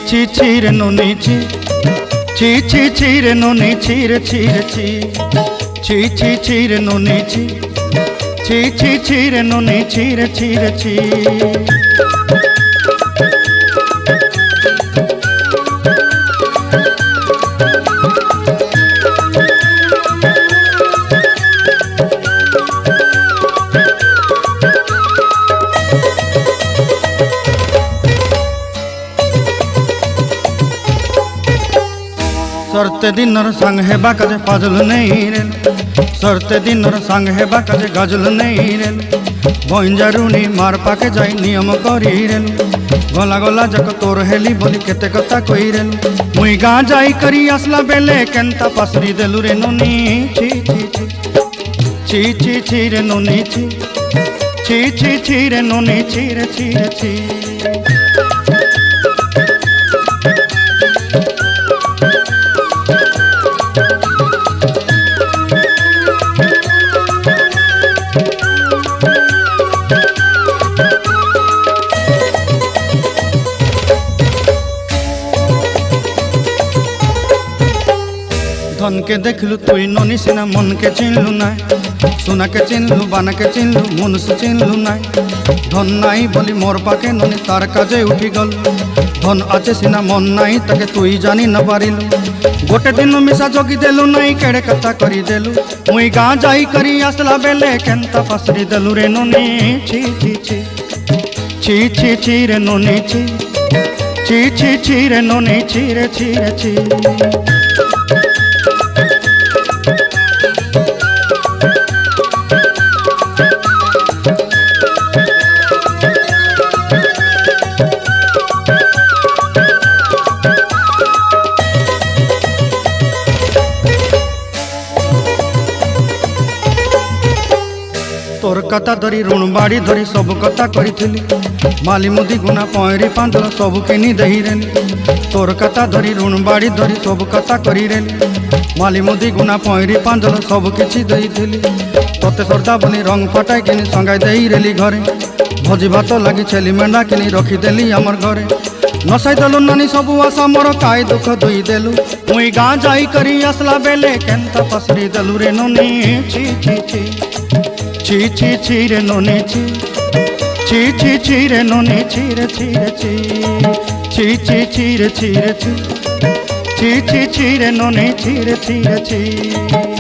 ছি ছি রে নুনি ছি ছি ছি ছি রে নুনি ছি রে ছি রে ছি ছি ছি ছি রে নুনি ছি ছি ছি ছি রে নুনি ছি রে ছি রে ছি। सरते दिनर संग हेबा काजे फाजल नहीं रेल सरते दिनर संग हेबा काजे गजल नहीं रेल बंजारुनी मार पाके जाई नियम करी रेल गला गला जक तोर हेली बोली केते कथा कई रेल मुई गाँ जाई करी आसला बेले केंता पासरी देलु रे नुनी छी छी छी छी छी छी रे नुनी छी छी छी छी रे नुनी छी रे छी रे छी। धन के देखलु तुई ननी सिना मन के चिन्हलु ना सोना के चिन्हलु बाना के चिन्हलु मुनुष चिन्हलु ना धन नाई बोली मोर पाके ननी तार काजे उठी गल धन आचे सिना मन नाई ताके तुई जानी न पारिलु गोटे दिन मिसा जोगी देलु नाई केड़े कथा करी देलु मुई गाँ जाई करी आसला बेले केंता पासरी देलु रे ननी छी छी छी छी छी छी रे ननी छी छी छी छी रे ननी छी रे छी रे छी। तोर कथा धरी ऋण बाड़ी धरी सब कथा करी माली मुदी गुना पहरी पांदल सब किनी दही रेली तोर कथा धरी ऋण बाड़ी धरी सब कथा करी रेली माली मुदी गुना पहरी पांदल सब किछि दही थी तोते सरदा बोली रंग फटाई किनी संगाई दही रेली घरे भोजी भात लगी छेली मेंढा किनी रखीदेली आमर घरे नसाई देलु नानी सबू आशा मोर काय दुख दुई देलु मुई गाँ जाई करी आसला बेले केंता पसरी देलु रे ननी छी छी छी छी छी छी रे ननी छी छी छी छी रे ननी छी रे छी रे छी छी छी छी रे छी रे छी छी छी छी रे ननी छी रे छी रे छी।